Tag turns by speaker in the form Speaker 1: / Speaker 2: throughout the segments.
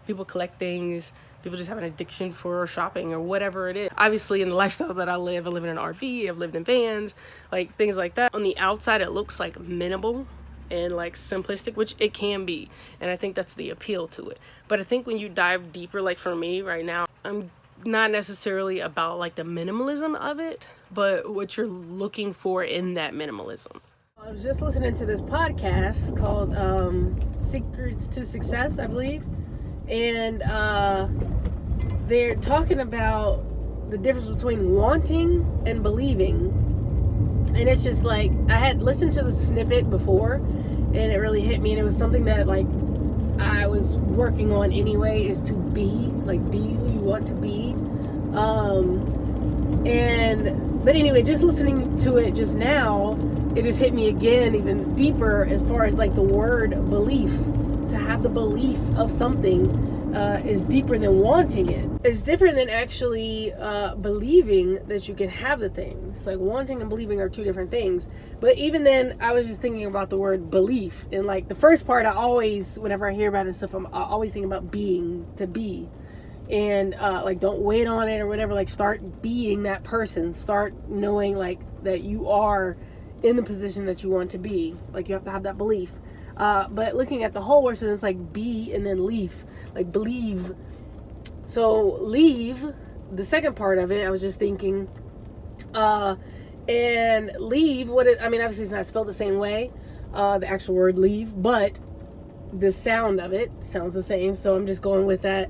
Speaker 1: People collect things. People just have an addiction for shopping or whatever it is. Obviously, in the lifestyle that I live in an RV, I've lived in vans, like things like that. On the outside, it looks like minimal and like simplistic, which it can be. And I think that's the appeal to it. But I think when you dive deeper, like for me right now, I'm not necessarily about like the minimalism of it, but what you're looking for in that minimalism. I was just listening to this podcast called Secrets to Success, I believe. And they're talking about the difference between wanting and believing. And it's just like, I had listened to the snippet before and it really hit me, and it was something that like I was working on anyway, is to be who you want to be. But anyway, just listening to it just now, it just hit me again even deeper as far as like the word belief. To have the belief of something is deeper than wanting it. It's different than actually believing that you can have the things. Like wanting and believing are two different things. But even then, I was just thinking about the word belief. And like the first part, I always, whenever I hear about it and stuff, I always think about being, to be. And like don't wait on it or whatever. Like start being that person. Start knowing like that you are in the position that you want to be. Like you have to have that belief. But looking at the whole word sentence, like be and then leave, like believe. So leave, the second part of it, I was just thinking, and leave, obviously it's not spelled the same way, the actual word leave, but the sound of it sounds the same. So I'm just going with that.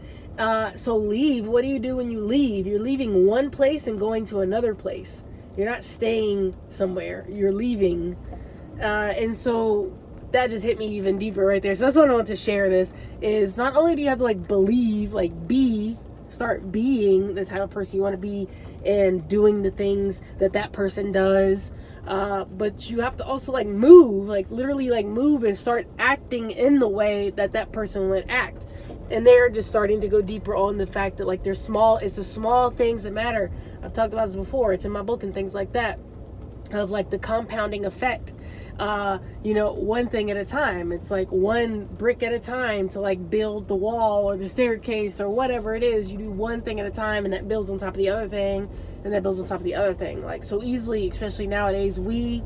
Speaker 1: So leave, what do you do when you leave? You're leaving one place and going to another place. You're not staying somewhere, you're leaving. And so that just hit me even deeper right there. So that's what I want to share. This is not only do you have to like believe, like start being the type of person you want to be and doing the things that person does, but you have to also like move, like literally like move and start acting in the way that person would act. And they're just starting to go deeper on the fact that like it's the small things that matter. I've talked about this before. It's in my book and things like that, of like the compounding effect. One thing at a time. It's like one brick at a time to like build the wall or the staircase or whatever it is. You do one thing at a time, and that builds on top of the other thing, and that builds on top of the other thing. Like so easily, especially nowadays, we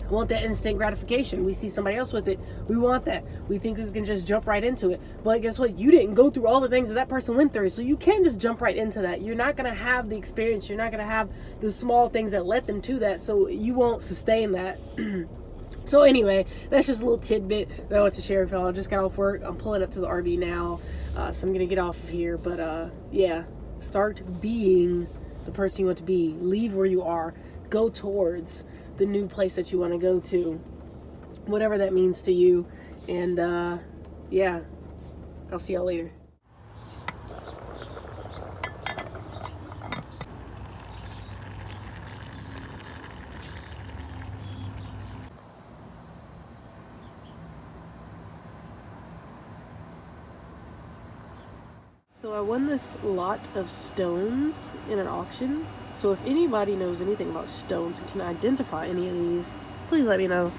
Speaker 1: want that instant gratification. We see somebody else with it, we want that. We think we can just jump right into it. But guess what? You didn't go through all the things that person went through, so you can't just jump right into that. You're not going to have the experience. You're not going to have the small things that led them to that, so you won't sustain that. So anyway, that's just a little tidbit that I want to share with y'all. I just got off work. I'm pulling up to the RV now, so I'm going to get off of here. But yeah, start being the person you want to be. Leave where you are. Go towards the new place that you want to go to, whatever that means to you. And yeah, I'll see y'all later. So I won this lot of stones in an auction. So if anybody knows anything about stones and can identify any of these, please let me know.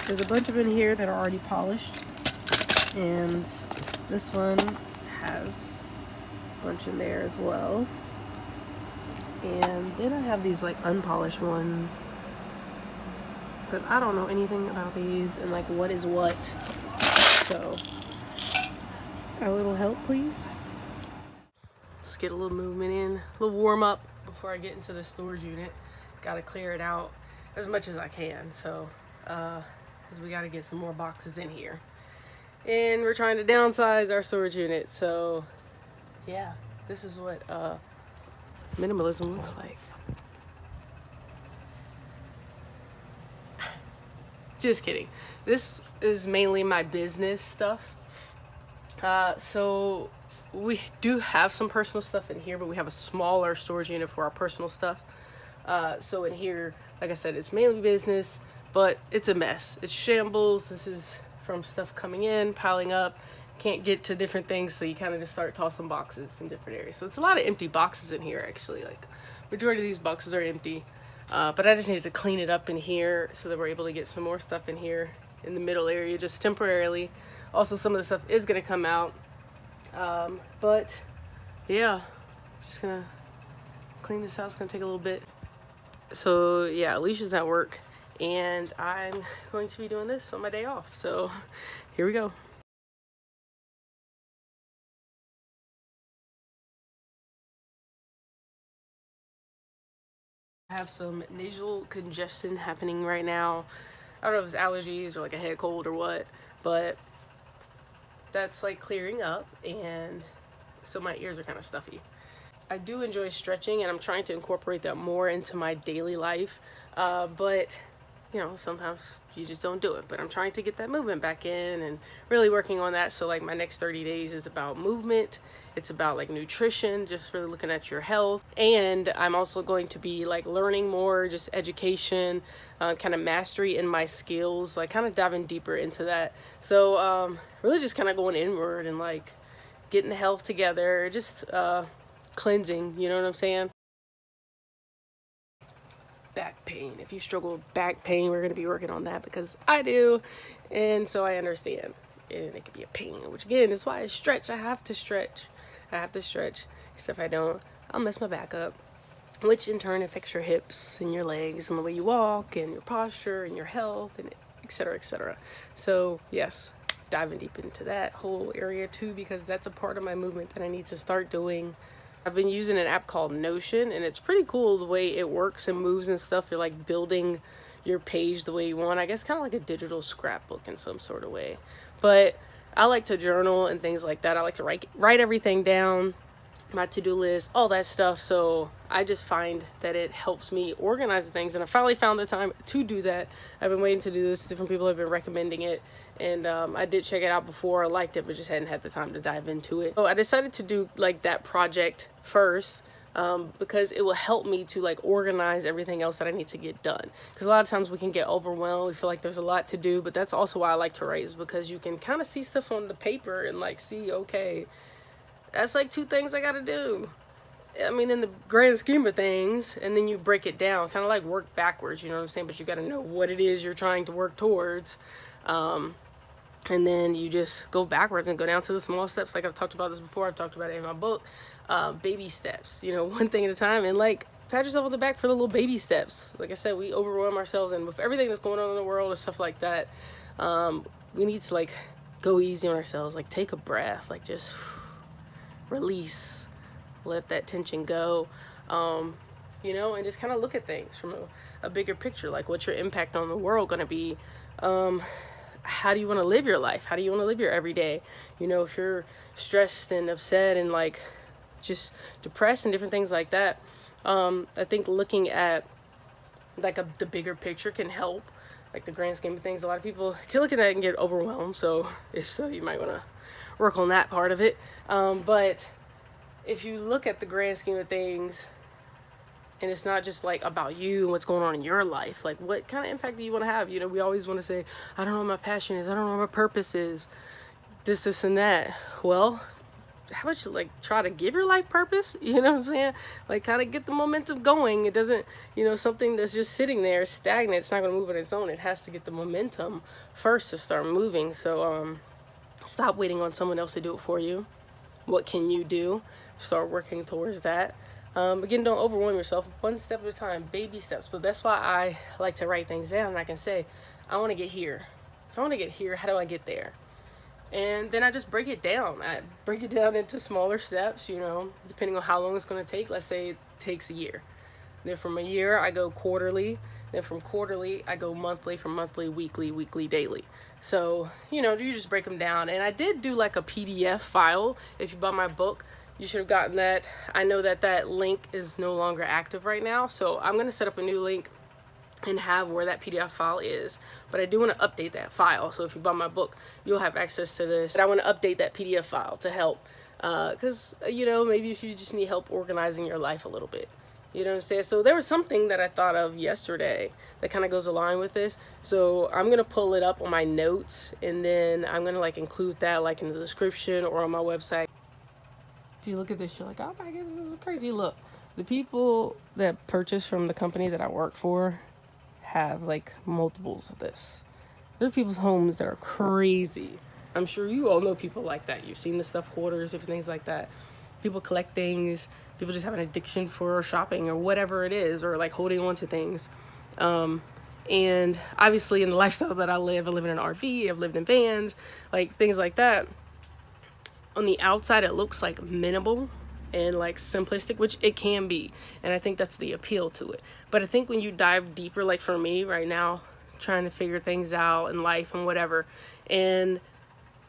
Speaker 1: There's a bunch of in here that are already polished, and this one has a bunch in there as well. And then I have these like unpolished ones, but I don't know anything about these and like what is what. So a little help, please. Let's get a little movement in, a little warm up before I get into the storage unit. Gotta clear it out as much as I can, so because we gotta get some more boxes in here, and we're trying to downsize our storage unit. So yeah, this is what minimalism looks like. Just kidding. This is mainly my business stuff. So we do have some personal stuff in here, but we have a smaller storage unit for our personal stuff. So in here, like I said, it's mainly business, but it's a mess. It's shambles. This is from stuff coming in, piling up. Can't get to different things, so you kind of just start tossing boxes in different areas. So it's a lot of empty boxes in here, actually. Like, majority of these boxes are empty. But I just needed to clean it up in here so that we're able to get some more stuff in here in the middle area just temporarily. Also, some of the stuff is going to come out. But yeah, just gonna clean this out. It's gonna take a little bit. So yeah, Alicia's at work and I'm going to be doing this on my day off. So here we go. I have some nasal congestion happening right now. I don't know if it's allergies or like a head cold or what, but that's like clearing up, and so my ears are kind of stuffy. I do enjoy stretching and I'm trying to incorporate that more into my daily life, but you know, sometimes you just don't do it. But I'm trying to get that movement back in and really working on that. So like my next 30 days is about movement. It's about like nutrition, just really looking at your health. And I'm also going to be like learning more, just education, kind of mastery in my skills, like kind of diving deeper into that. So really just kind of going inward and like getting the health together, just cleansing, you know what I'm saying? Back pain. If you struggle with back pain, we're going to be working on that because I do. And so I understand. And it could be a pain, which again is why I stretch. I have to stretch. Because if I don't, I'll mess my back up, which in turn affects your hips and your legs and the way you walk and your posture and your health and etc. etc. So yes, diving deep into that whole area too, because that's a part of my movement that I need to start doing. I've been using an app called Notion, and it's pretty cool the way it works and moves and stuff. You're like building your page the way you want. I guess kind of like a digital scrapbook in some sort of way. But I like to journal and things like that. I like to write everything down, my to-do list, all that stuff. So I just find that it helps me organize things, and I finally found the time to do that. I've been waiting to do this. Different people have been recommending it, and I did check it out before. I liked it, but just hadn't had the time to dive into it. So I decided to do like that project first, because it will help me to like organize everything else that I need to get done. Because a lot of times we can get overwhelmed. We feel like there's a lot to do, but that's also why I like to write, is because you can kind of see stuff on the paper and like see, okay, that's like 2 things I gotta do. I mean, in the grand scheme of things, and then you break it down, kind of like work backwards, you know what I'm saying? But you gotta know what it is you're trying to work towards. And then you just go backwards and go down to the small steps. Like I've talked about this before. I've talked about it in my book. Baby steps, you know, one thing at a time. And like, pat yourself on the back for the little baby steps. Like I said, we overwhelm ourselves, and with everything that's going on in the world and stuff like that, we need to like go easy on ourselves. Like take a breath, like just release, let that tension go, you know, and just kind of look at things from a bigger picture. Like, what's your impact on the world going to be? How do you want to live your life? How do you want to live your everyday? You know, if you're stressed and upset and like just depressed and different things like that, I think looking at like the bigger picture can help. Like the grand scheme of things, a lot of people can look at that and get overwhelmed. So if so, you might want to work on that part of it. But if you look at the grand scheme of things, and it's not just like about you and what's going on in your life, like what kind of impact do you want to have? You know, we always want to say, I don't know what my passion is, I don't know what my purpose is, this and that. Well, how about you like try to give your life purpose? You know what I'm saying? Like kind of get the momentum going. It doesn't, you know, something that's just sitting there stagnant, it's not going to move on its own. It has to get the momentum first to start moving. So stop waiting on someone else to do it for you. What can you do? Start working towards that. Again, don't overwhelm yourself. One step at a time, baby steps. But that's why I like to write things down, and I can say, I want to get here. If I want to get here, how do I get there? And then I just break it down. I break it down into smaller steps, you know, depending on how long it's going to take. Let's say it takes a year. Then from a year, I go quarterly. Then from quarterly, I go monthly. From monthly, weekly, daily. So, you know, you just break them down. And I did do like a PDF file. If you bought my book, you should have gotten that. I know that that link is no longer active right now. So I'm going to set up a new link and have where that PDF file is. But I do want to update that file. So if you bought my book, you'll have access to this. But I want to update that PDF file to help. Because, you know, maybe if you just need help organizing your life a little bit. You know what I'm saying? So there was something that I thought of yesterday that kind of goes along with this. So I'm going to pull it up on my notes, and then I'm going to like include that like in the description or on my website. If you look at this, you're like, oh my goodness, this is crazy. Look, the people that purchase from the company that I work for have like multiples of this. There's people's homes that are crazy. I'm sure you all know people like that. You've seen the stuff hoarders, different things like that. People collect things. People just have an addiction for shopping or whatever it is, or like holding on to things. And obviously in the lifestyle that I live in an RV, I've lived in vans, like things like that. On the outside, it looks like minimal and like simplistic, which it can be. And I think that's the appeal to it. But I think when you dive deeper, like for me right now, trying to figure things out in life and whatever, and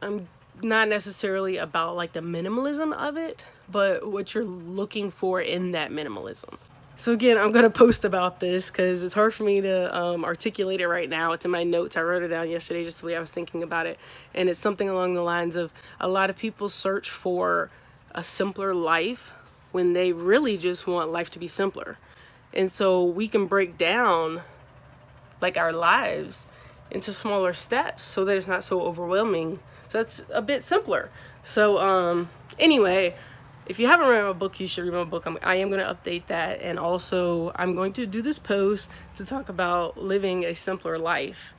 Speaker 1: I'm not necessarily about like the minimalism of it, but what you're looking for in that minimalism. So again, I'm going to post about this because it's hard for me to articulate it right now. It's in my notes. I wrote it down yesterday just the way I was thinking about it. And it's something along the lines of a lot of people search for a simpler life when they really just want life to be simpler. And so we can break down like our lives into smaller steps so that it's not so overwhelming. So that's a bit simpler. So anyway, if you haven't read my book, you should read my book. I am going to update that. And also, I'm going to do this post to talk about living a simpler life.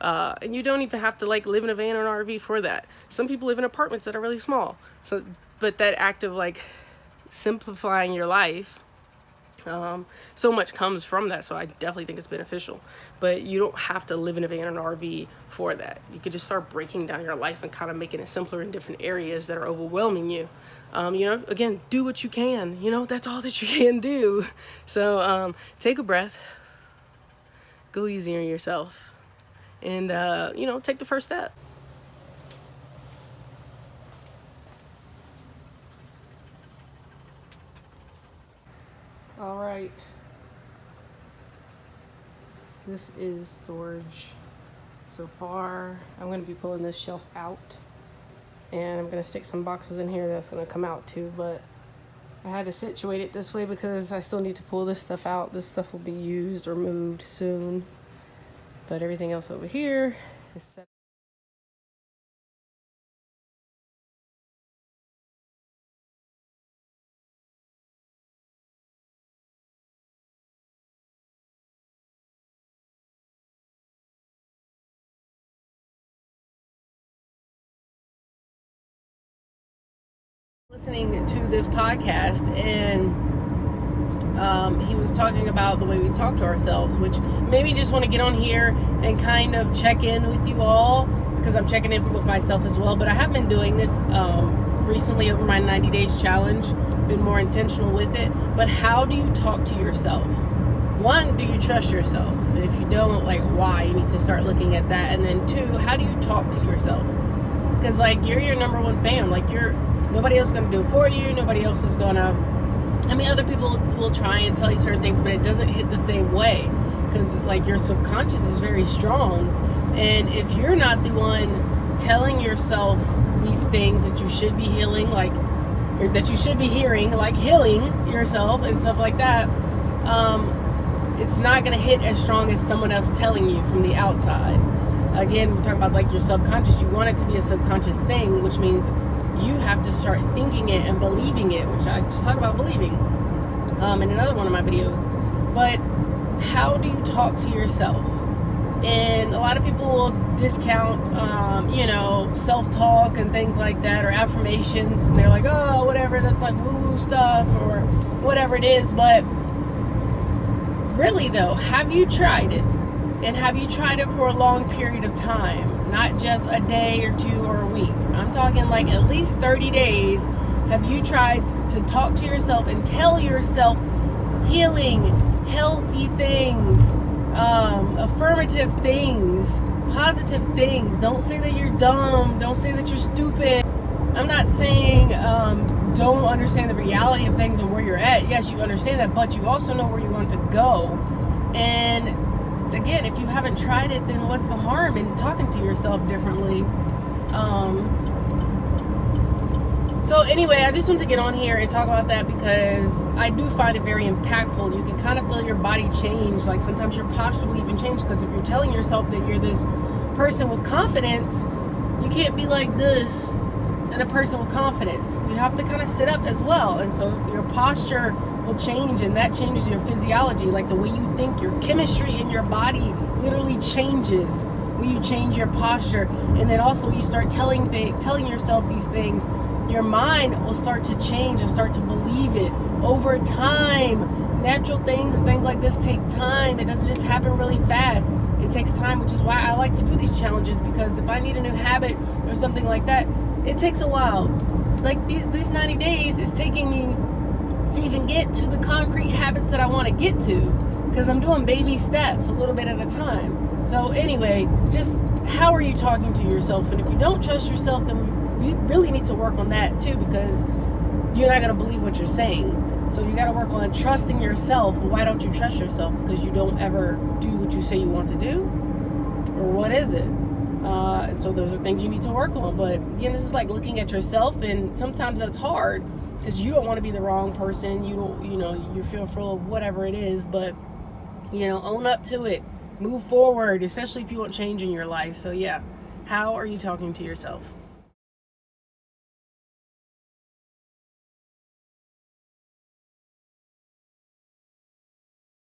Speaker 1: And you don't even have to like live in a van or an RV for that. Some people live in apartments that are really small. So, but that act of like simplifying your life, so much comes from that. So I definitely think it's beneficial. But you don't have to live in a van or an RV for that. You could just start breaking down your life and kind of making it simpler in different areas that are overwhelming you. Again, do what you can. That's all that you can do. So take a breath, go easy on yourself, and take the first step. All right. This is storage so far. I'm going to be pulling this shelf out, and I'm going to stick some boxes in here that's going to come out too, but I had to situate it this way because I still need to pull this stuff out. This stuff will be used or moved soon, but everything else over here is set. Listening to this podcast, and he was talking about the way we talk to ourselves, which made me just want to get on here and kind of check in with you all, because I'm checking in with myself as well. But I have been doing this recently over my 90 days challenge, been more intentional with it. But how do you talk to yourself? One, do you trust yourself? And if you don't, like, why? You need to start looking at that. And then two, how do you talk to yourself? Because like, you're your number one fan. Like, nobody else is going to do it for you. Nobody else is going to... other people will try and tell you certain things, but it doesn't hit the same way. Because, like, your subconscious is very strong. And if you're not the one telling yourself these things that you should be healing, like, or that you should be hearing, like healing yourself and stuff like that, it's not going to hit as strong as someone else telling you from the outside. Again, we're talking about, like, your subconscious. You want it to be a subconscious thing, which means you have to start thinking it and believing it, which I just talked about believing in another one of my videos. But how do you talk to yourself? And a lot of people will discount, self-talk and things like that, or affirmations. And they're like, oh, whatever, that's like woo-woo stuff or whatever it is. But really, though, have you tried it? And have you tried it for a long period of time? Not just a day or two or a week. I'm talking like at least 30 days. Have you tried to talk to yourself and tell yourself healing, healthy things, affirmative things, positive things? Don't say that you're dumb. Don't say that you're stupid. I'm not saying don't understand the reality of things and where you're at. Yes, you understand that, but you also know where you want to go. And again, if you haven't tried it, then what's the harm in talking to yourself differently? So anyway, I just want to get on here and talk about that because I do find it very impactful. You can kind of feel your body change. Like, sometimes your posture will even change, because if you're telling yourself that you're this person with confidence, you can't be like this and a person with confidence. You have to kind of sit up as well. And so your posture will change, and that changes your physiology, like the way you think. Your chemistry in your body literally changes Will you change your posture? And then also when you start telling yourself these things, your mind will start to change and start to believe it over time. Natural things and things like this take time. It doesn't just happen really fast. It takes time, which is why I like to do these challenges, because if I need a new habit or something like that, it takes a while. Like these 90 days is taking me to even get to the concrete habits that I want to get to, because I'm doing baby steps a little bit at a time. So anyway, just how are you talking to yourself? And if you don't trust yourself, then we really need to work on that too, because you're not going to believe what you're saying. So you got to work on trusting yourself. Why don't you trust yourself? Because you don't ever do what you say you want to do? Or what is it? And so those are things you need to work on. But again, this is like looking at yourself, and sometimes that's hard because you don't want to be the wrong person. You don't, you're fearful of whatever it is, but own up to it. Move forward, especially if you want change in your life. So yeah, how are you talking to yourself?